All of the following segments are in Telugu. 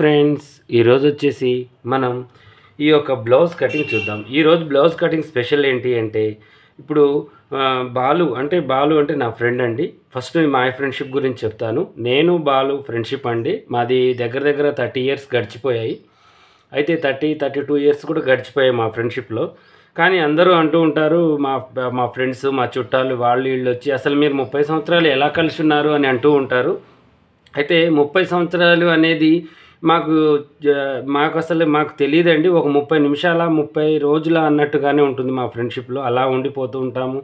ఫ్రెండ్స్ ఈరోజు వచ్చేసి మనం ఈ యొక్క బ్లౌజ్ కటింగ్ చూద్దాం. ఈరోజు బ్లౌజ్ కటింగ్ స్పెషల్ ఏంటి అంటే ఇప్పుడు బాలు అంటే నా ఫ్రెండ్ అండి. ఫస్ట్ మా ఫ్రెండ్షిప్ గురించి చెప్తాను. నేను బాలు ఫ్రెండ్షిప్ అండి. మాది దగ్గర దగ్గర 30 ఇయర్స్ గడిచిపోయాయి. అయితే 32 ఇయర్స్ కూడా గడిచిపోయాయి మా ఫ్రెండ్షిప్లో. కానీ అందరూ అంటూ ఉంటారు, మా ఫ్రెండ్స్, మా చుట్టాలు, వాళ్ళు వీళ్ళు వచ్చి అసలు మీరు 30 సంవత్సరాలు ఎలా కలిసి ఉన్నారు అని అంటూ ఉంటారు. అయితే 30 సంవత్సరాలు అనేది మాకు తెలియదండి. ఒక 30 నిమిషాల 30 రోజుల అన్నట్టుగానే ఉంటుంది మా ఫ్రెండ్షిప్లో. అలా ఉండిపోతూ ఉంటాము.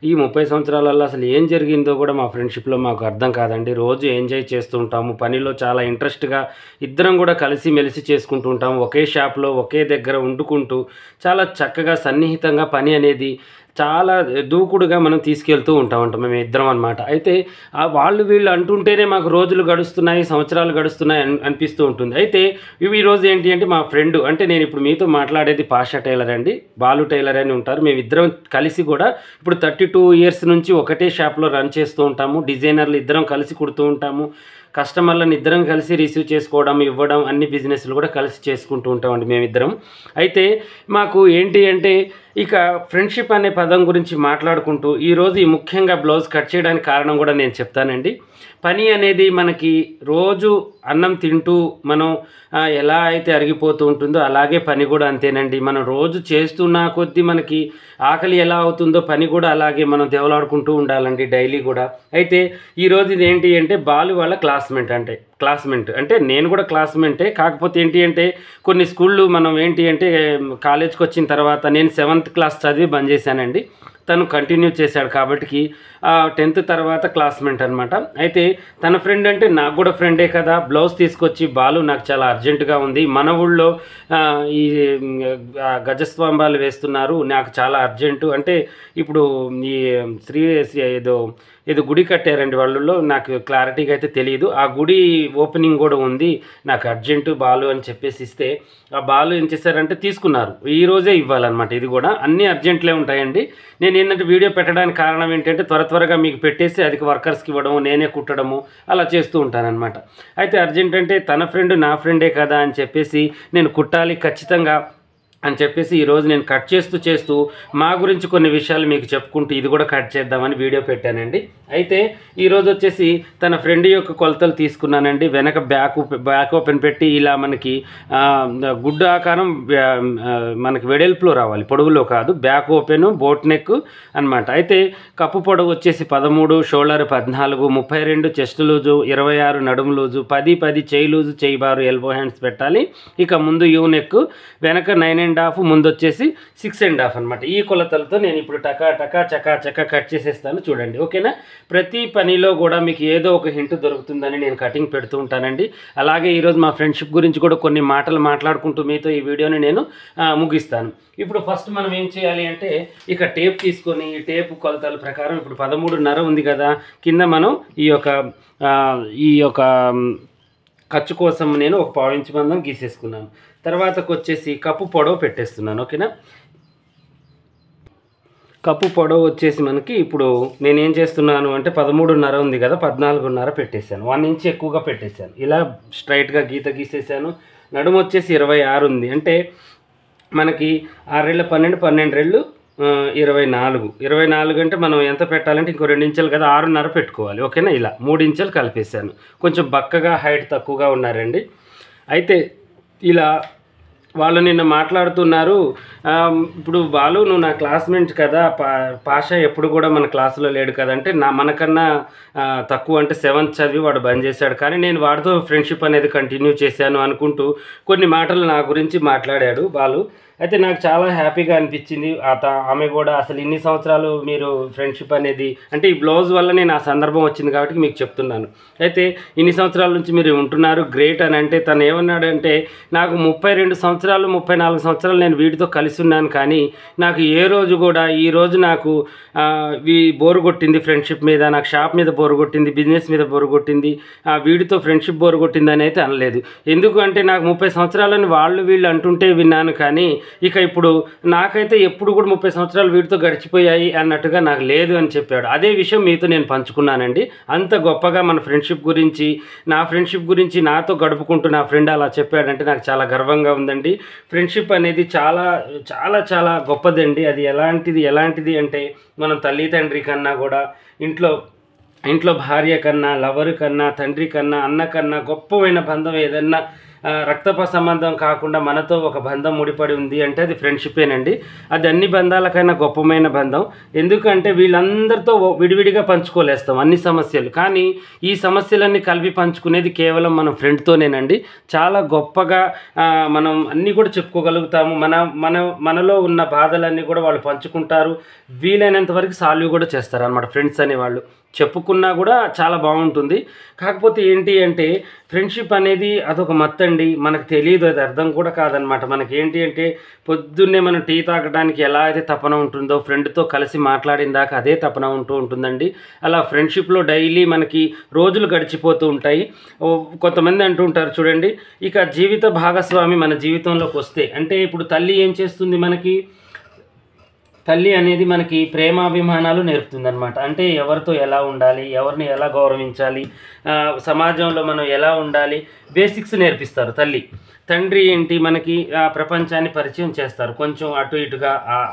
ఈ 30 సంవత్సరాలలో అసలు ఏం జరిగిందో కూడా మా ఫ్రెండ్షిప్లో మాకు అర్థం కాదండి. రోజు ఎంజాయ్ చేస్తూ ఉంటాము. పనిలో చాలా ఇంట్రెస్ట్గా ఇద్దరం కూడా కలిసి మెలిసి చేసుకుంటూ ఉంటాము. ఒకే షాప్లో ఒకే దగ్గర వండుకుంటూ చాలా చక్కగా సన్నిహితంగా పని అనేది చాలా దూకుడుగా మనం తీసుకెళ్తూ ఉంటామంట మేము ఇద్దరం అనమాట. అయితే వాళ్ళు వీళ్ళు అంటుంటేనే మాకు రోజులు గడుస్తున్నాయి, సంవత్సరాలు గడుస్తున్నాయి అనిపిస్తూ ఉంటుంది. అయితే ఈరోజు ఏంటి అంటే మా ఫ్రెండ్, అంటే నేను ఇప్పుడు మీతో మాట్లాడేది పాషా టైలర్ అండి, బాలు టైలర్ అని ఉంటారు. మేము ఇద్దరం కలిసి కూడా ఇప్పుడు 32 ఇయర్స్ నుంచి ఒకటే షాప్లో రన్ చేస్తూ ఉంటాము. డిజైనర్లు ఇద్దరం కలిసి కుడుతూ ఉంటాము. కస్టమర్లను ఇద్దరం కలిసి రిసీవ్ చేసుకోవడం, ఇవ్వడం, అన్ని బిజినెస్లు కూడా కలిసి చేసుకుంటూ ఉంటామండి మేమిద్దరం. అయితే మాకు ఏంటి అంటే ఇక ఫ్రెండ్షిప్ అనే పదం గురించి మాట్లాడుకుంటూ ఈరోజు ఈ ముఖ్యంగా బ్లౌజ్ కట్ చేయడానికి కారణం కూడా నేను చెప్తానండి. పని అనేది మనకి రోజు అన్నం తింటూ మనం ఎలా అయితే అరిగిపోతూ ఉంటుందో అలాగే పని కూడా అంతేనండి. మనం రోజు చేస్తున్న కొద్దీ మనకి ఆకలి ఎలా అవుతుందో పని కూడా అలాగే మనం దేవలాడుకుంటూ ఉండాలండి డైలీ కూడా. అయితే ఈరోజు ఇది ఏంటి అంటే బాలు వాళ్ళ క్లాస్మేట్ అంటే నేను కూడా క్లాస్మేటే. కాకపోతే ఏంటి అంటే కొన్ని స్కూళ్ళు మనం ఏంటి అంటే కాలేజ్కి వచ్చిన తర్వాత నేను 7th క్లాస్ చదివి బంద్ చేశానండి. తను కంటిన్యూ చేశాడు కాబట్టి 10th తర్వాత క్లాస్మేట్ అనమాట. అయితే తన ఫ్రెండ్ అంటే నాకు కూడా ఫ్రెండే కదా. బ్లౌజ్ తీసుకొచ్చి బాలు నాకు చాలా అర్జెంటుగా ఉంది, మన ఊళ్ళో ఈ గజస్తంభాలు వేస్తున్నారు, నాకు చాలా అర్జెంటు అంటే ఇప్పుడు ఈ ఏదో గుడి కట్టారండి వాళ్ళలో, నాకు క్లారిటీగా అయితే తెలియదు. ఆ గుడి ఓపెనింగ్ కూడా ఉంది, నాకు అర్జెంటు బాలు అని చెప్పేసి ఇస్తే ఆ బాలు ఏం చేశారంటే తీసుకున్నారు. ఈరోజే ఇవ్వాలన్నమాట. ఇది కూడా అన్నీ అర్జెంట్లే ఉంటాయండి. నేను ఏంటంటే వీడియో పెట్టడానికి కారణం ఏంటంటే త్వరగా మీకు పెట్టేసి అది వర్కర్స్కి ఇవ్వడము, నేనే కుట్టడము అలా చేస్తూ ఉంటానన్నమాట. అయితే అర్జెంట్ అంటే తన ఫ్రెండ్ నా ఫ్రెండే కదా అని చెప్పేసి నేను కుట్టాలి ఖచ్చితంగా అని చెప్పేసి ఈరోజు నేను కట్ చేస్తూ మా గురించి కొన్ని విషయాలు మీకు చెప్పుకుంటూ ఇది కూడా కట్ చేద్దామని వీడియో పెట్టానండి. అయితే ఈరోజు వచ్చేసి తన ఫ్రెండ్ యొక్క కొలతలు తీసుకున్నానండి. వెనక బ్యాక్ ఓపెన్ పెట్టి ఇలా మనకి గుడ్డ ఆకారం మనకి వెడల్పులో రావాలి, పొడవులో కాదు. బ్యాక్ ఓపెన్, బోట్ నెక్ అనమాట. అయితే కప్పు పొడవు వచ్చేసి 13, షోల్డర్ 14, 32 చెస్ట్ లూజు, 26 నడుము లూజు, 10 చేయి లూజు, చేయి బారు, ఎల్బో హ్యాండ్స్ పెట్టాలి. ఇక ముందు యూ నెక్, వెనక 9.5, ముందు వచ్చేసి 6.5 అనమాట. ఈ కొలతలతో నేను ఇప్పుడు చకా కట్ చేసేస్తాను చూడండి, ఓకేనా. ప్రతి పనిలో కూడా మీకు ఏదో ఒక హింట్ దొరుకుతుందని నేను కటింగ్ పెడుతూ ఉంటానండి. అలాగే ఈరోజు మా ఫ్రెండ్షిప్ గురించి కూడా కొన్ని మాటలు మాట్లాడుకుంటూ మీతో ఈ వీడియోని నేను ముగిస్తాను. ఇప్పుడు ఫస్ట్ మనం ఏం చేయాలి అంటే ఇక టేప్ తీసుకొని ఈ టేప్ కొలతల ప్రకారం ఇప్పుడు 13.5 ఉంది కదా, కింద మనం ఈ యొక్క ఖర్చు కోసం నేను ఒక 1/4 ఇంచ్ మందం గీసేసుకున్నాను. తర్వాతకు వచ్చేసి కప్పు పొడవు పెట్టేస్తున్నాను, ఓకేనా. కప్పు పొడవు వచ్చేసి మనకి ఇప్పుడు నేనేం చేస్తున్నాను అంటే 13.5 ఉంది కదా, 14.5 పెట్టేశాను. 1 ఇంచ్ ఎక్కువగా పెట్టేశాను. ఇలా స్ట్రైట్గా గీసేసాను. నడుము వచ్చేసి 26 ఉంది అంటే మనకి 6 రెళ్ళు 12, 12 రెళ్ళు 24 అంటే మనం ఎంత పెట్టాలంటే ఇంకో 2 ఇంచులు కదా, 6.5 పెట్టుకోవాలి, ఓకేనా. ఇలా 3 ఇంచులు కలిపేశాను. కొంచెం బక్కగా హైట్ తక్కువగా ఉన్నారండి. అయితే ఇలా వాళ్ళు నిన్న మాట్లాడుతున్నారు, ఇప్పుడు బాలు నువ్వు నా క్లాస్మేట్ కదా, పాషా ఎప్పుడు కూడా మన క్లాసులో లేడు కదంటే మనకన్నా తక్కువ అంటే 7th చదివి వాడు బంద్ చేశాడు, కానీ నేను వాడితో ఫ్రెండ్షిప్ అనేది కంటిన్యూ చేశాను అనుకుంటూ కొన్ని మాటలు నా గురించి మాట్లాడాడు బాలు. అయితే నాకు చాలా హ్యాపీగా అనిపించింది. ఆమె కూడా అసలు ఇన్ని సంవత్సరాలు మీరు ఫ్రెండ్షిప్ అనేది అంటే ఈ బ్లౌజ్ వల్ల నేను ఆ సందర్భం వచ్చింది కాబట్టి మీకు చెప్తున్నాను. అయితే ఇన్ని సంవత్సరాల నుంచి మీరు ఉంటున్నారు, గ్రేట్ అని అంటే తను ఏమన్నాడు అంటే నాకు 32 సంవత్సరాలు 34 సంవత్సరాలు నేను వీటితో కలిసి ఉన్నాను, కానీ నాకు ఏ రోజు కూడా ఈరోజు నాకు బోరు కొట్టింది ఫ్రెండ్షిప్ మీద, నాకు షాప్ మీద బోరు కొట్టింది, బిజినెస్ మీద బోరు కొట్టింది, వీడితో ఫ్రెండ్షిప్ బోరు కొట్టింది అని అయితే అనలేదు. ఎందుకు అంటే నాకు 30 సంవత్సరాలని వాళ్ళు వీళ్ళు అంటుంటే విన్నాను, కానీ ఇక ఇప్పుడు నాకైతే ఎప్పుడు కూడా 30 సంవత్సరాలు వీటితో గడిచిపోయాయి అన్నట్టుగా నాకు లేదు అని చెప్పాడు. అదే విషయం మీతో నేను పంచుకున్నానండి. అంత గొప్పగా మన ఫ్రెండ్షిప్ గురించి, నా ఫ్రెండ్షిప్ గురించి నాతో గడుపుకుంటూ నా ఫ్రెండ్ అలా చెప్పాడంటే నాకు చాలా గర్వంగా ఉందండి. ఫ్రెండ్షిప్ అనేది చాలా చాలా చాలా గొప్పదండి. అది ఎలాంటిది అంటే మనం తల్లి తండ్రి కన్నా కూడా ఇంట్లో భార్య కన్నా, లవర్ కన్నా, తండ్రి కన్నా, అన్న కన్నా గొప్పమైన బంధం ఏదన్నా రక్తప సంబంధం కాకుండా మనతో ఒక బంధం ముడిపడి ఉంది అంటే అది ఫ్రెండ్షిప్పేనండి. అది అన్ని బంధాలకైనా గొప్పమైన బంధం. ఎందుకంటే వీళ్ళందరితో విడివిడిగా పంచుకోలేస్తాం అన్ని సమస్యలు, కానీ ఈ సమస్యలన్నీ కలిపి పంచుకునేది కేవలం మనం ఫ్రెండ్తోనేనండి. చాలా గొప్పగా మనం అన్నీ కూడా చెప్పుకోగలుగుతాము. మనలో ఉన్న బాధలన్నీ కూడా వాళ్ళు పంచుకుంటారు. వీలైనంత వరకు సాల్వ్ కూడా చేస్తారు అన్నమాట ఫ్రెండ్స్ అనేవాళ్ళు. చెప్పుకున్నా కూడా చాలా బాగుంటుంది. కాకపోతే ఏంటి అంటే ఫ్రెండ్షిప్ అనేది అదొక మత్తండి. మనకు తెలియదు, అది అర్థం కూడా కాదనమాట. మనకి ఏంటి అంటే పొద్దున్నే మనం టీ తాగడానికి ఎలా అయితే తపన ఉంటుందో ఫ్రెండ్తో కలిసి మాట్లాడిన దాకా అదే తపన ఉంటుందండి. అలా ఫ్రెండ్షిప్లో డైలీ మనకి రోజులు గడిచిపోతూ ఉంటాయి. కొంతమంది అంటూ ఉంటారు చూడండి, ఇక జీవిత భాగస్వామి మన జీవితంలోకి వస్తే అంటే ఇప్పుడు తల్లి ఏం చేస్తుంది, తల్లి అనేది మనకి ప్రేమాభిమానాలు నేర్పుతుందనమాట. అంటే ఎవరితో ఎలా ఉండాలి, ఎవరిని ఎలా గౌరవించాలి, సమాజంలో మనం ఎలా ఉండాలి, బేసిక్స్ నేర్పిస్తారు తల్లి. తండ్రి ఏంటి మనకి ప్రపంచాన్ని పరిచయం చేస్తారు. కొంచెం అటు ఇటుగా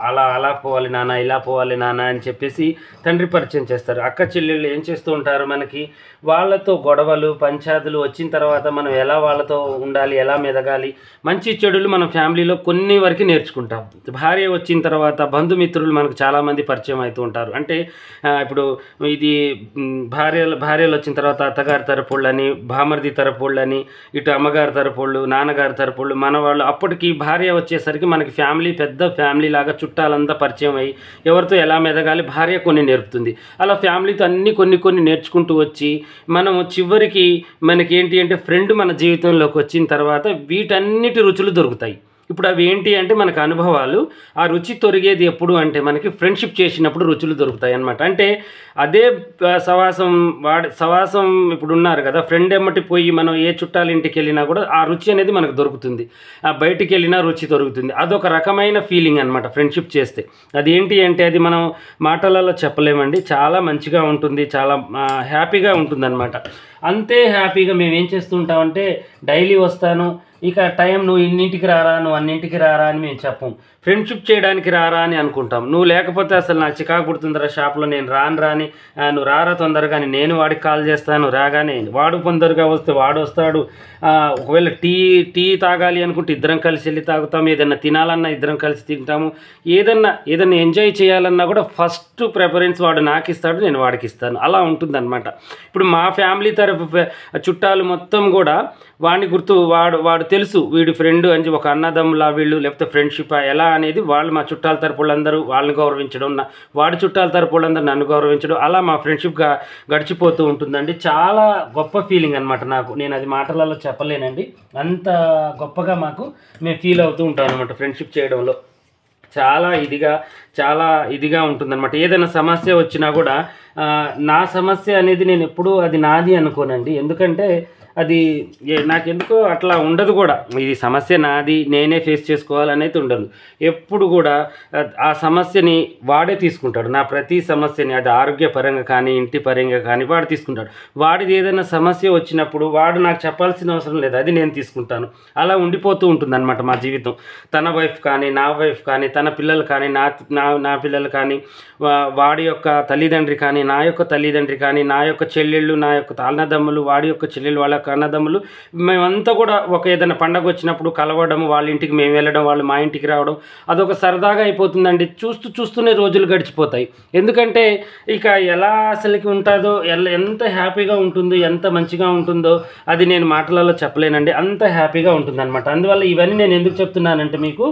అలా పోవాలి నాన్న, ఇలా పోవాలి నాన్న అని చెప్పేసి తండ్రి పరిచయం చేస్తారు. అక్క చెల్లెళ్ళు ఏం చేస్తూ ఉంటారు, మనకి వాళ్ళతో గొడవలు పంచాదులు వచ్చిన తర్వాత మనం ఎలా వాళ్ళతో ఉండాలి, ఎలా మెదగాలి, మంచి చెడులు మన ఫ్యామిలీలో కొన్ని వరకు నేర్చుకుంటాం. భార్య వచ్చిన తర్వాత బంధుమిత్రులు మనకు చాలామంది పరిచయం అవుతూ ఉంటారు. అంటే ఇప్పుడు ఇది భార్యలు వచ్చిన తర్వాత అత్తగారి తరపుళ్ళని, భామర్ది తరపుళ్ళని, ఇటు అమ్మగారి తరపుళ్ళు, నాన్నగారి తరపుళ్ళు, మనవాళ్ళు. అప్పటికి భార్య వచ్చేసరికి మనకి పెద్ద ఫ్యామిలీ లాగా చుట్టాలంతా పరిచయం అయ్యి ఎవరితో ఎలా మెదగాలి భార్య కొన్ని నేర్పుతుంది. అలా ఫ్యామిలీతో అన్నీ కొన్ని నేర్చుకుంటూ వచ్చి మనము చివరికి మనకి ఏంటి అంటే ఫ్రెండ్ మన జీవితంలోకి వచ్చిన తర్వాత వీటన్నిటి రుచులు దొరుకుతాయి. ఇప్పుడు అవి ఏంటి అంటే మనకు అనుభవాలు. ఆ రుచి తొరిగేది ఎప్పుడు అంటే మనకి ఫ్రెండ్షిప్ చేసినప్పుడు రుచులు దొరుకుతాయి అన్నమాట. అంటే అదే సవాసం ఇప్పుడు ఉన్నారు కదా, ఫ్రెండ్ ఎమ్మటి పోయి మనం ఏ చుట్టాల ఇంటికి వెళ్ళినా కూడా ఆ రుచి అనేది మనకు దొరుకుతుంది. బయటికి వెళ్ళినా రుచి దొరుకుతుంది. అదొక రకమైన ఫీలింగ్ అనమాట ఫ్రెండ్షిప్ చేస్తే. అది ఏంటి అంటే అది మనం మాటలలో చెప్పలేమండి. చాలా మంచిగా ఉంటుంది, చాలా హ్యాపీగా ఉంటుంది అనమాట. అంతే హ్యాపీగా మేము ఏం చేస్తుంటామంటే డైలీ వస్తాను, ఇక టైం నువ్వు ఇన్నింటికి రారా, నువ్వు అన్నింటికి రారా అని మేము చెప్పం. ఫ్రెండ్షిప్ చేయడానికి రారా అని అనుకుంటాం. నువ్వు లేకపోతే అసలు నాకు చికాకు పుడుతుందిరా షాప్లో, నేను రాని నువ్వు రారా తొందరగా అని నేను వాడికి కాల్ చేస్తాను. రాగానే వాడు తొందరగా వస్తే వాడు వస్తాడు. ఒకవేళ టీ తాగాలి అనుకుంటే ఇద్దరం కలిసి వెళ్ళి తాగుతాము. ఏదన్నా తినాలన్నా ఇద్దరం కలిసి తింటాము. ఏదన్నా ఎంజాయ్ చేయాలన్నా కూడా ఫస్ట్ ప్రిఫరెన్స్ వాడు నాకు ఇస్తాడు, నేను వాడికి ఇస్తాను. అలా ఉంటుందన్నమాట. ఇప్పుడు మా ఫ్యామిలీ తరఫు చుట్టాలు మొత్తం కూడా వాడిని వాడు తెలుసు వీడి ఫ్రెండ్ అని, ఒక అన్నదమ్ములా వీళ్ళు, లేకపోతే ఫ్రెండ్షిప్ ఎలా అనేది వాళ్ళు మా చుట్టాల తరపులందరూ వాళ్ళని గౌరవించడం, వాడి చుట్టాల తరపులందరూ నన్ను గౌరవించడం, అలా మా ఫ్రెండ్షిప్గా గడిచిపోతూ ఉంటుందండి. చాలా గొప్ప ఫీలింగ్ అనమాట నాకు. నేను అది మాటలలో చెప్పలేనండి. అంత గొప్పగా మేము ఫీల్ అవుతూ ఉంటాం అనమాట ఫ్రెండ్షిప్ చేయడంలో. చాలా ఇదిగా ఉంటుందన్నమాట. ఏదైనా సమస్య వచ్చినా కూడా నా సమస్య అనేది నేను ఎప్పుడూ అది నాది అనుకోనండి. ఎందుకంటే అది నాకెందుకో అట్లా ఉండదు కూడా. ఇది సమస్య నాది, నేనే ఫేస్ చేసుకోవాలనేది ఉండదు. ఎప్పుడు కూడా ఆ సమస్యని వాడే తీసుకుంటాడు. నా ప్రతి సమస్యని, అది ఆరోగ్యపరంగా కానీ ఇంటి పరంగా కానీ వాడు తీసుకుంటాడు. వాడిది ఏదైనా సమస్య వచ్చినప్పుడు వాడు నాకు చెప్పాల్సిన అవసరం లేదు, అది నేను తీసుకుంటాను. అలా ఉండిపోతూ ఉంటుందన్నమాట మా జీవితం. తన వైఫ్ కానీ, నా వైఫ్ కానీ, తన పిల్లలు కానీ, నా పిల్లలు కానీ, వాడి యొక్క తల్లిదండ్రి కానీ, నా యొక్క తల్లిదండ్రి కానీ, నా యొక్క చెల్లెళ్ళు, నా యొక్క అన్నదమ్ములు, వాడి యొక్క చెల్లెళ్ళు, వాళ్ళ అన్నదమ్ములు, మేమంతా కూడా ఏదైనా పండగ వచ్చినప్పుడు కలవడం, వాళ్ళ ఇంటికి మేము వెళ్ళడం, వాళ్ళు మా ఇంటికి రావడం, అదొక సరదాగా అయిపోతుందండి. చూస్తూనే రోజులు గడిచిపోతాయి. ఎందుకంటే ఇక ఎలా అసలుకి ఉంటుందో, ఎంత హ్యాపీగా ఉంటుందో, ఎంత మంచిగా ఉంటుందో అది నేను మాటలలో చెప్పలేనండి. అంత హ్యాపీగా ఉంటుందన్నమాట. అందువల్ల ఇవన్నీ నేను ఎందుకు చెప్తున్నానంటే మీకు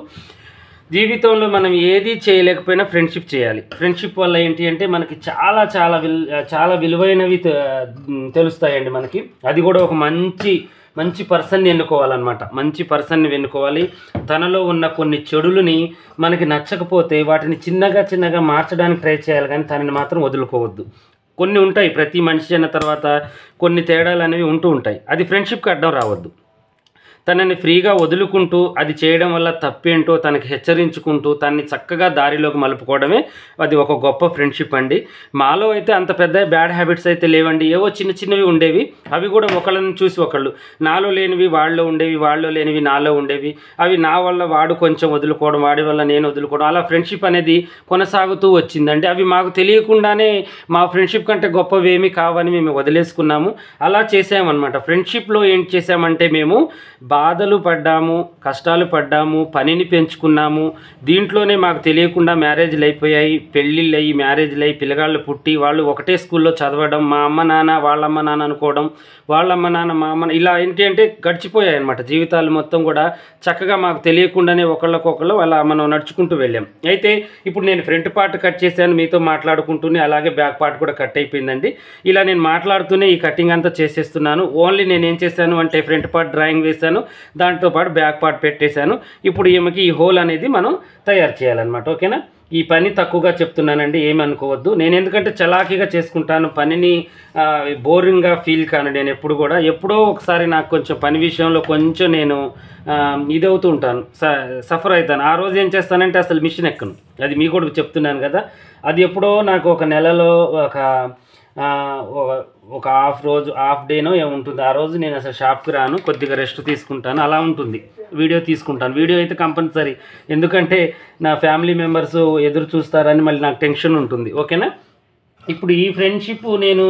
జీవితంలో మనం ఏది చేయలేకపోయినా ఫ్రెండ్షిప్ చేయాలి. ఫ్రెండ్షిప్ వల్ల ఏంటి అంటే మనకి చాలా విలువైనవి తెలుస్తాయండి మనకి. అది కూడా ఒక మంచి పర్సన్ని ఎన్నుకోవాలన్నమాట. మంచి పర్సన్ని ఎన్నుకోవాలి. తనలో ఉన్న కొన్ని చెడులని మనకి నచ్చకపోతే వాటిని చిన్నగా మార్చడానికి ట్రై చేయాలి, కానీ తనని మాత్రం వదులుకోవద్దు. కొన్ని ఉంటాయి, ప్రతి మనిషి అన్న తర్వాత కొన్ని తేడాలు అనేవి ఉంటూ ఉంటాయి. అది ఫ్రెండ్షిప్కి అడ్డం రావద్దు. తనని ఫ్రీగా వదులుకుంటూ అది చేయడం వల్ల తప్పేంటో తనకి హెచ్చరించుకుంటూ తనని చక్కగా దారిలోకి మలుపుకోవడమే అది ఒక గొప్ప ఫ్రెండ్షిప్ అండి. మాలో అయితే అంత పెద్ద బ్యాడ్ హ్యాబిట్స్ అయితే లేవండి. ఏవో చిన్న చిన్నవి ఉండేవి, అవి కూడా ఒకళ్ళని చూసి ఒకళ్ళు, నాలో లేనివి వాళ్ళలో ఉండేవి, వాళ్ళలో లేనివి నాలో ఉండేవి. అవి నా వల్ల వాడు కొంచెం వదులుకోవడం, వాడి వల్ల నేను వదులుకోవడం, అలా ఫ్రెండ్షిప్ అనేది కొనసాగుతూ వచ్చిందండి. అవి మాకు తెలియకుండానే మా ఫ్రెండ్షిప్ కంటే గొప్పవేమీ కావని మేము వదిలేసుకున్నాము. అలా చేసామన్నమాట. ఫ్రెండ్షిప్లో ఏం చేసామంటే మేము బాధలు పడ్డాము, కష్టాలు పడ్డాము, పనిని పెంచుకున్నాము. దీంట్లోనే మాకు తెలియకుండా మ్యారేజ్లు అయిపోయాయి, పెళ్ళిళ్ళు అయ్యి మ్యారేజ్లు అయ్యి పిల్లగాళ్ళు పుట్టి వాళ్ళు ఒకటే స్కూల్లో చదవడం, మా అమ్మ నాన్న వాళ్ళమ్మ నాన్న అనుకోవడం, వాళ్ళమ్మ నాన్న మా అమ్మ, ఇలా ఏంటి అంటే గడిచిపోయాయి అనమాట జీవితాలు మొత్తం కూడా. చక్కగా మాకు తెలియకుండానే ఒకళ్ళకొకళ్ళు అలా మనం నడుచుకుంటూ వెళ్ళాం. అయితే ఇప్పుడు నేను ఫ్రంట్ పార్ట్ కట్ చేశాను మీతో మాట్లాడుకుంటూనే, అలాగే బ్యాక్ పార్ట్ కూడా కట్ అయిపోయిందండి. ఇలా నేను మాట్లాడుతూనే ఈ కటింగ్ అంతా చేసేస్తున్నాను. ఓన్లీ నేను ఏం చేశాను అంటే ఫ్రంట్ పార్ట్ డ్రాయింగ్ వేశాను, దాంతోపాటు బ్యాక్ పార్ట్ పెట్టేశాను. ఇప్పుడు ఈమెకి ఈ హోల్ అనేది మనం తయారు చేయాలన్నమాట. ఓకేనా? ఈ పని తక్కువగా చెప్తున్నానండి, ఏమనుకోవద్దు. నేను ఎందుకంటే చలాకీగా చేసుకుంటాను పనిని, బోరింగ్గా ఫీల్ కాను నేను ఎప్పుడు కూడా. ఎప్పుడో ఒకసారి నాకు కొంచెం పని విషయంలో కొంచెం నేను ఇదవుతూ ఉంటాను, సఫర్ అవుతాను. ఆ రోజు ఏం చేస్తానంటే అసలు మిషన్ ఎక్కను. అది మీకు కూడా చెప్తున్నాను కదా. అది ఎప్పుడో నాకు ఒక నెలలో ఒక హాఫ్ డేనో ఏముంటుంది, ఆ రోజు నేను అసలు షాప్కి రాను, కొద్దిగా రెస్ట్ తీసుకుంటాను, అలా ఉంటుంది. వీడియో తీసుకుంటాను, వీడియో అయితే కంపల్సరీ, ఎందుకంటే నా ఫ్యామిలీ మెంబర్స్ ఎదురు చూస్తారని మళ్ళీ నాకు టెన్షన్ ఉంటుంది. ఓకేనా? ఇప్పుడు ఈ ఫ్రెండ్షిప్ నేను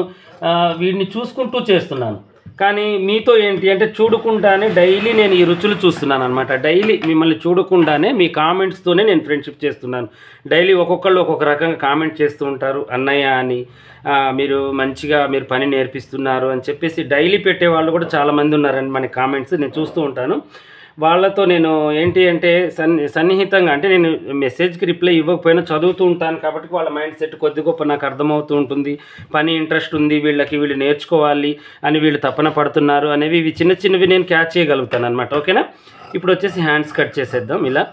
వీడిని చూసుకుంటూ చేస్తున్నాను, కానీ మీతో ఏంటి అంటే చూడకుండానే డైలీ నేను ఈ రుచులు చూస్తున్నాను అనమాట. డైలీ మిమ్మల్ని చూడకుండానే మీ కామెంట్స్తోనే నేను ఫ్రెండ్షిప్ చేస్తున్నాను. డైలీ ఒక్కొక్కళ్ళు ఒక్కొక్క రకంగా కామెంట్ చేస్తూ ఉంటారు, అన్నయ్య అని, మీరు మంచిగా మీరు పని నేర్పిస్తున్నారు అని చెప్పేసి డైలీ పెట్టేవాళ్ళు కూడా చాలామంది ఉన్నారండి మన కామెంట్స్. నేను చూస్తూ ఉంటాను. వాళ్ళతో నేను ఏంటి అంటే సన్నిహితంగా, అంటే నేను మెసేజ్కి రిప్లై ఇవ్వకపోయినా చదువుతూ ఉంటాను కాబట్టి వాళ్ళ మైండ్ సెట్ కొద్ది గొప్ప నాకు అర్థమవుతూ ఉంటుంది. పని ఇంట్రెస్ట్ ఉంది వీళ్ళకి, వీళ్ళు నేర్చుకోవాలి అని వీళ్ళు తపన పడుతున్నారు అనేవి, ఇవి చిన్న చిన్నవి నేను క్యాచ్ చేయగలుగుతాను అనమాట. ఓకేనా? ఇప్పుడు వచ్చేసి హ్యాండ్స్ కట్ చేసేద్దాం ఇలా.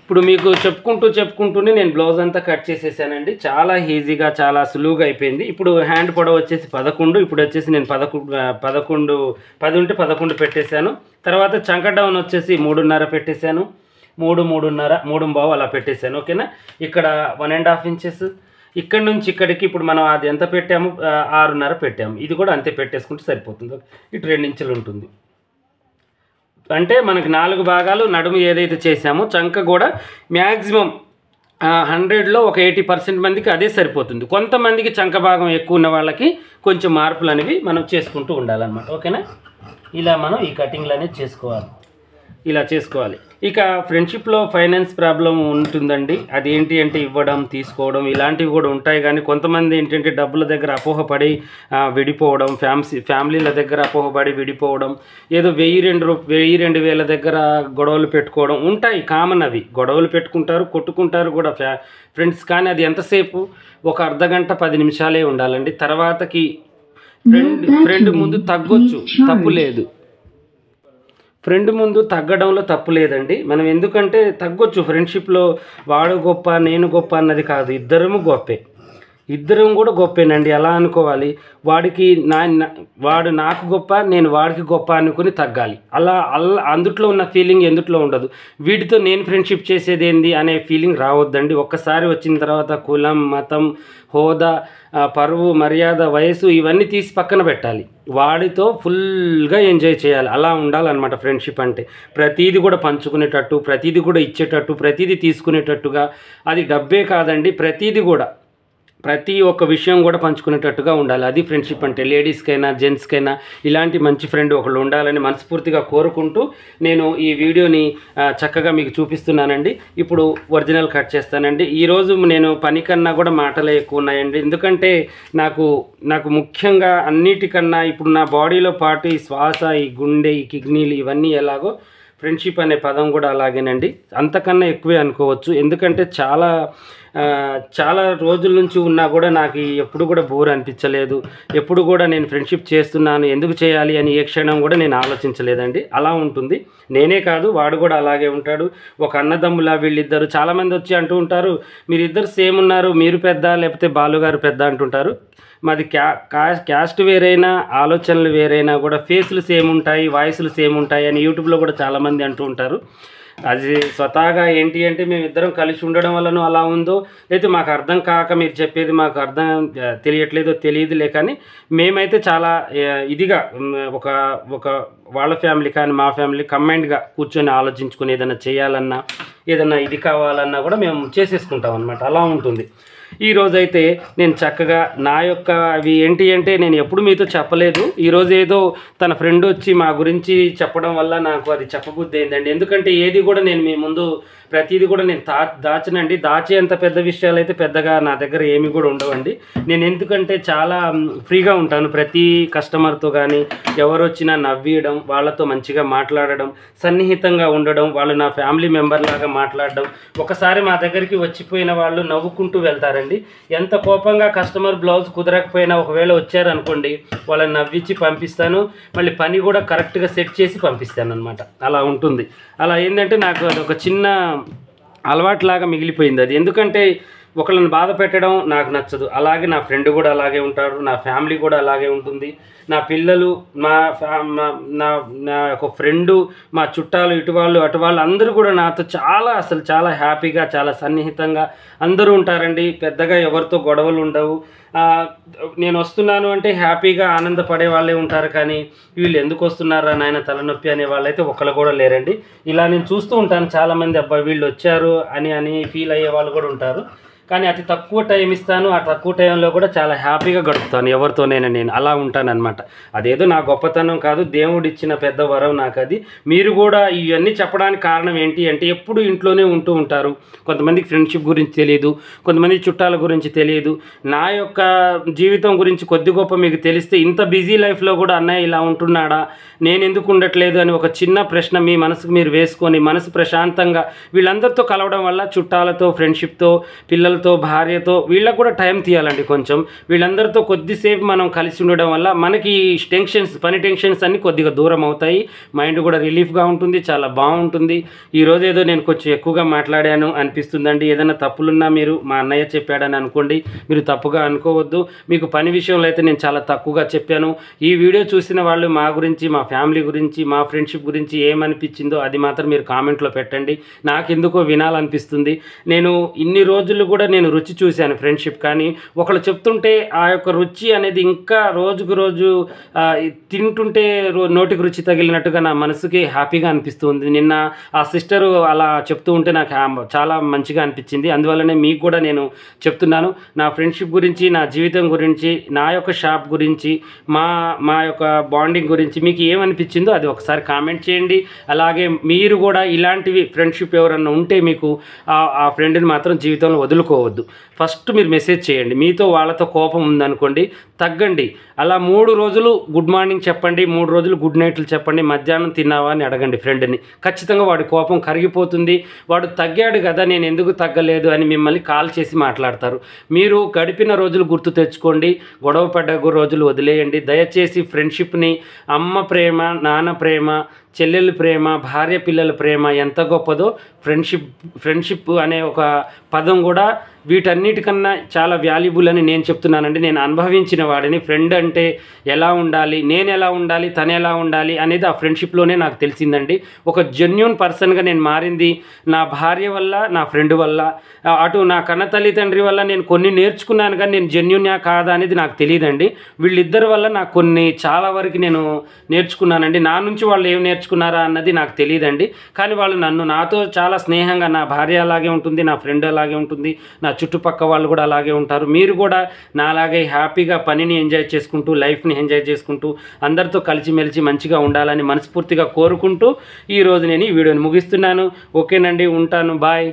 ఇప్పుడు మీకు చెప్పుకుంటూనే నేను బ్లౌజ్ అంతా కట్ చేసేసానండి. చాలా ఈజీగా, చాలా సులువుగా అయిపోయింది. ఇప్పుడు హ్యాండ్ పొడవు వచ్చేసి 11, ఇప్పుడు వచ్చేసి నేను 10 ఉంటే 11 పెట్టేశాను. తర్వాత చంక డౌన్ వచ్చేసి 3.5 పెట్టేశాను, 3.5 అలా పెట్టేశాను. ఓకేనా? ఇక్కడ 1.5 ఇంచెస్, ఇక్కడ నుంచి ఇక్కడికి ఇప్పుడు మనం అది ఎంత పెట్టాము, 6.5 పెట్టాము. ఇది కూడా అంతే పెట్టేసుకుంటే సరిపోతుంది. ఇటు 2 ఇంచులు ఉంటుంది. అంటే మనకి 4 భాగాలు నడుము ఏదైతే చేసామో, చంక కూడా మ్యాక్సిమం 100లో ఒక 80% మందికి అదే సరిపోతుంది. కొంతమందికి చంక భాగం ఎక్కువ ఉన్న వాళ్ళకి కొంచెం మార్పులు అనేవి మనం చేసుకుంటూ ఉండాలన్నమాట. ఓకేనా? ఇలా మనం ఈ కటింగ్లు అనేది చేసుకోవాలి. ఇక ఫ్రెండ్షిప్లో ఫైనాన్స్ ప్రాబ్లం ఉంటుందండి. అది ఏంటి అంటే ఇవ్వడం, తీసుకోవడం ఇలాంటివి కూడా ఉంటాయి. కానీ కొంతమంది ఏంటంటే డబ్బుల దగ్గర అపోహపడి విడిపోవడం, ఫ్యామిలీల దగ్గర అపోహపడి విడిపోవడం, ఏదో 1000-2000 దగ్గర గొడవలు పెట్టుకోవడం ఉంటాయి. కామన్ అవి. గొడవలు పెట్టుకుంటారు, కొట్టుకుంటారు కూడా ఫ్రెండ్స్. కానీ అది ఎంతసేపు, ఒక అర్ధగంట 10 నిమిషాలే ఉండాలండి. తర్వాతకి ఫ్రెండ్ ముందు తగ్గొచ్చు, తప్పు లేదు. ఫ్రెండ్ ముందు తగ్గడంలో తప్పు లేదండి. మనం ఎందుకంటే తగ్గొచ్చు ఫ్రెండ్షిప్లో. వాడు గొప్ప నేను గొప్ప అన్నది కాదు, ఇద్దరం కూడా గొప్పేనండి. అలా అనుకోవాలి. వాడు నాకు గొప్ప, నేను వాడికి గొప్ప అనుకుని తగ్గాలి. అలా అందుట్లో ఉన్న ఫీలింగ్ ఎందుట్లో ఉండదు. వీటితో నేను ఫ్రెండ్షిప్ చేసేది ఏంది అనే ఫీలింగ్ రావద్దండి. ఒక్కసారి వచ్చిన తర్వాత కులం, మతం, హోదా, పరువు, మర్యాద, వయసు ఇవన్నీ తీసి పక్కన పెట్టాలి. వాడితో ఫుల్గా ఎంజాయ్ చేయాలి. అలా ఉండాలన్నమాట ఫ్రెండ్షిప్ అంటే. ప్రతీది కూడా పంచుకునేటట్టు, ప్రతీది కూడా ఇచ్చేటట్టు, ప్రతీది తీసుకునేటట్టుగా. అది డబ్బే కాదండి, ప్రతి ఒక్క విషయం కూడా పంచుకునేటట్టుగా ఉండాలి. అది ఫ్రెండ్షిప్ అంటే. లేడీస్కైనా జెంట్స్కైనా ఇలాంటి మంచి ఫ్రెండ్ ఒకళ్ళు ఉండాలని మనస్ఫూర్తిగా కోరుకుంటూ నేను ఈ వీడియోని చక్కగా మీకు చూపిస్తున్నానండి. ఇప్పుడు ఒరిజినల్ కట్ చేస్తానండి. ఈరోజు నేను పని కన్నా కూడా మాటలే ఎక్కువ ఉన్నాయండి. ఎందుకంటే నాకు ముఖ్యంగా అన్నిటికన్నా ఇప్పుడు నా బాడీలో పాటు ఈ శ్వాస, ఈ గుండె, ఈ కిడ్నీలు ఇవన్నీ ఎలాగో ఫ్రెండ్షిప్ అనే పదం కూడా అలాగేనండి. అంతకన్నా ఎక్కువే అనుకోవచ్చు. ఎందుకంటే చాలా రోజుల నుంచి ఉన్నా కూడా నాకు ఎప్పుడు కూడా బోర్ అనిపించలేదు. ఎప్పుడు కూడా నేను ఫ్రెండ్షిప్ చేస్తున్నాను, ఎందుకు చేయాలి అని ఏ క్షణం కూడా నేను ఆలోచించలేదండి. అలా ఉంటుంది. నేనే కాదు, వాడు కూడా అలాగే ఉంటాడు. ఒక అన్నదమ్ములా వీళ్ళిద్దరు. చాలామంది వచ్చి అంటూ ఉంటారు, మీరిద్దరు సేమ్ ఉన్నారు, మీరు పెద్ద లేకపోతే బాలుగారు పెద్ద అంటుంటారు. మాది క్యాస్ట్ వేరైనా ఆలోచనలు వేరైనా కూడా ఫేసులు సేమ్ ఉంటాయి, వాయిస్లు సేమ్ ఉంటాయి అని యూట్యూబ్లో కూడా చాలామంది అంటూ ఉంటారు. అది స్వతహాగా ఏంటి అంటే మేమిద్దరం కలిసి ఉండడం వల్లనూ అలా ఉందో, అయితే మాకు అర్థం కాక మీరు చెప్పేది మాకు అర్థం తెలియట్లేదో తెలియదులే, కానీ మేమైతే చాలా ఇదిగా ఒక ఒక వాళ్ళ ఫ్యామిలీ కానీ మా ఫ్యామిలీ కంబైన్డ్గా కూర్చొని ఆలోచించుకుని ఏదైనా చేయాలన్నా ఏదైనా ఇది కావాలన్నా కూడా మేము చేసేసుకుంటాం అనమాట. అలా ఉంటుంది. ఈరోజైతే నేను చక్కగా నా యొక్క అవి ఏంటి అంటే నేను ఎప్పుడు మీతో చెప్పలేదు. ఈరోజు ఏదో తన ఫ్రెండ్ వచ్చి మా గురించి చెప్పడం వల్ల నాకు అది చెప్పబుద్ధి అయిందండి. ఎందుకంటే ఏది కూడా నేను మీ ముందు ప్రతిదీ కూడా నేను దాచనండి. దాచేంత పెద్ద విషయాలు అయితే పెద్దగా నా దగ్గర ఏమి కూడా ఉండవండి. నేను ఎందుకంటే చాలా ఫ్రీగా ఉంటాను. ప్రతి కస్టమర్తో కానీ ఎవరు వచ్చినా నవ్వియడం, వాళ్ళతో మంచిగా మాట్లాడడం, సన్నిహితంగా ఉండడం, వాళ్ళు నా ఫ్యామిలీ మెంబర్ లాగా మాట్లాడడం. ఒకసారి మా దగ్గరికి వచ్చిపోయిన వాళ్ళు నవ్వుకుంటూ వెళ్తారండి. ఎంత కోపంగా కస్టమర్ బ్లౌజ్ కుదరకపోయినా ఒకవేళ వచ్చారనుకోండి, వాళ్ళని నవ్వించి పంపిస్తాను. మళ్ళీ పని కూడా కరెక్ట్గా సెట్ చేసి పంపిస్తాను అనమాట. అలా ఉంటుంది. అలా ఏంటంటే నాకు అదొక చిన్న అలవాటులాగా మిగిలిపోయింది అది. ఎందుకంటే ఒకళ్ళని బాధ పెట్టడం నాకు నచ్చదు. అలాగే నా ఫ్రెండ్ కూడా అలాగే ఉంటారు, నా ఫ్యామిలీ కూడా అలాగే ఉంటుంది. నా పిల్లలు, నా యొక్క ఫ్రెండు, మా చుట్టాలు, ఇటు వాళ్ళు అటు వాళ్ళు అందరూ కూడా నాతో అసలు చాలా హ్యాపీగా చాలా సన్నిహితంగా అందరూ ఉంటారండి. పెద్దగా ఎవరితో గొడవలు ఉండవు. నేను వస్తున్నాను అంటే హ్యాపీగా ఆనందపడే వాళ్ళే ఉంటారు. కానీ వీళ్ళు ఎందుకు వస్తున్నారా నాయన తలనొప్పి అనే వాళ్ళైతే ఒకళ్ళు కూడా లేరండి. ఇలా నేను చూస్తూ ఉంటాను చాలామంది, అబ్బాయి వీళ్ళు వచ్చారు అని ఫీల్ అయ్యే వాళ్ళు కూడా ఉంటారు. కానీ అతి తక్కువ టైం ఇస్తాను. ఆ తక్కువ టైంలో కూడా చాలా హ్యాపీగా గడుపుతాను ఎవరితోనైనా. నేను అలా ఉంటానన్నమాట. అదేదో నా గొప్పతనం కాదు, దేవుడు ఇచ్చిన పెద్ద వరం నాకు అది. మీరు కూడా ఇవన్నీ చెప్పడానికి కారణం ఏంటి అంటే ఎప్పుడు ఇంట్లోనే ఉంటూ ఉంటారు. కొంతమందికి ఫ్రెండ్షిప్ గురించి తెలియదు, కొంతమంది చుట్టాల గురించి తెలియదు. నా యొక్క జీవితం గురించి కొద్ది గొప్ప మీకు తెలిస్తే ఇంత బిజీ లైఫ్లో కూడా అన్నయ్య ఇలా ఉంటున్నాడా, నేను ఎందుకు ఉండట్లేదు అని ఒక చిన్న ప్రశ్న మీ మనసుకు మీరు వేసుకొని మనసు ప్రశాంతంగా వీళ్ళందరితో కలవడం వల్ల చుట్టాలతో, ఫ్రెండ్షిప్తో, పిల్లలతో, భార్యతో వీళ్ళకు కూడా టైం తీయాలండి. కొంచెం వీళ్ళందరితో కొద్దిసేపు మనం కలిసి ఉండడం వల్ల మనకి పని టెన్షన్స్ అన్నీ కొద్దిగా దూరం అవుతాయి. మైండ్ కూడా రిలీఫ్గా ఉంటుంది, చాలా బాగుంటుంది. ఈరోజు ఏదో నేను కొంచెం ఎక్కువగా మాట్లాడాను అనిపిస్తుందండి. ఏదైనా తప్పులున్నా మీరు మా అన్నయ్య చెప్పాడని అనుకోండి, మీరు తప్పుగా అనుకోవద్దు. మీకు పని విషయంలో అయితే నేను చాలా తక్కువగా చెప్పాను. ఈ వీడియో చూసిన వాళ్ళు మా గురించి, మా ఫ్యామిలీ గురించి, మా ఫ్రెండ్షిప్ గురించి ఏమనిపించిందో అది మాత్రం మీరు కామెంట్లో పెట్టండి. నాకెందుకో వినాలనిపిస్తుంది. నేను ఇన్ని రోజులు కూడా నేను రుచి చూశాను ఫ్రెండ్షిప్, కానీ ఒకళ్ళు చెప్తుంటే ఆ యొక్క రుచి అనేది ఇంకా రోజుకు రోజు తింటుంటే నోటికి రుచి తగిలినట్టుగా నా మనసుకి హ్యాపీగా అనిపిస్తుంది. నిన్న ఆ సిస్టరు అలా చెప్తూ ఉంటే నాకు చాలా మంచిగా అనిపించింది. అందువల్లనే మీకు కూడా నేను చెప్తున్నాను. నా ఫ్రెండ్షిప్ గురించి, నా జీవితం గురించి, నా యొక్క షాప్ గురించి, మా యొక్క బాండింగ్ గురించి మీకు ఏమనిపించిందో అది ఒకసారి కామెంట్ చేయండి. అలాగే మీరు కూడా ఇలాంటివి ఫ్రెండ్షిప్ ఎవరన్నా ఉంటే మీకు ఆ ఫ్రెండ్ని మాత్రం జీవితంలో వదులుకోవద్దు. ఫస్ట్ మీరు మెసేజ్ చేయండి. మీతో వాళ్ళతో కోపం ఉందనుకోండి, తగ్గండి. అలా 3 రోజులు గుడ్ మార్నింగ్ చెప్పండి, 3 రోజులు గుడ్ నైట్లు చెప్పండి. మధ్యాహ్నం తిన్నావా అని అడగండి ఫ్రెండ్ని. ఖచ్చితంగా వాడి కోపం కరిగిపోతుంది. వాడు తగ్గాడు కదా, నేను ఎందుకు తగ్గలేదు అని మిమ్మల్ని కాల్ చేసి మాట్లాడతారు. మీరు గడిపిన రోజులు గుర్తు తెచ్చుకోండి, గొడవ పడ్డ రోజులు వదిలేయండి. దయచేసి ఫ్రెండ్షిప్ని అమ్మ ప్రేమ, నాన్న ప్రేమ, చెల్లెల ప్రేమ, భార్య పిల్లల ప్రేమ ఎంత గొప్పదో ఫ్రెండ్షిప్ అనే ఒక పదం కూడా వీటన్నిటికన్నా చాలా వాల్యుబుల్ అని నేను చెప్తున్నానండి. నేను అనుభవించిన వాడిని. ఫ్రెండ్ అంటే ఎలా ఉండాలి, నేను ఎలా ఉండాలి, తను ఎలా ఉండాలి అనేది ఆ ఫ్రెండ్షిప్లోనే నాకు తెలిసిందండి. ఒక జెన్యూన్ పర్సన్గా నేను మారింది నా భార్య వల్ల, నా ఫ్రెండ్ వల్ల. అటు నా కన్న తల్లిదండ్రి వల్ల నేను కొన్ని నేర్చుకున్నాను, కానీ నేను జెన్యూన్యా కాదా అనేది నాకు తెలియదండి. వీళ్ళిద్దరి వల్ల నాకు కొన్ని చాలా వరకు నేను నేర్చుకున్నానండి. నా నుంచి వాళ్ళు ఏం నేర్చుకున్నారా అన్నది నాకు తెలియదండి. కానీ వాళ్ళు నాతో చాలా స్నేహంగా, నా భార్య అలాగే ఉంటుంది, నా ఫ్రెండ్ అలాగే ఉంటుంది, నా చుట్టుపక్క వాళ్ళు కూడా అలాగే ఉంటారు. మీరు కూడా నాలాగే హ్యాపీగా పనిని ఎంజాయ్ చేసుకుంటూ, లైఫ్ని ఎంజాయ్ చేసుకుంటూ, అందరితో కలిసిమెలిసి మంచిగా ఉండాలని మనస్ఫూర్తిగా కోరుకుంటూ ఈరోజు నేను ఈ వీడియోని ముగిస్తున్నాను. ఓకేనండి, ఉంటాను, బాయ్.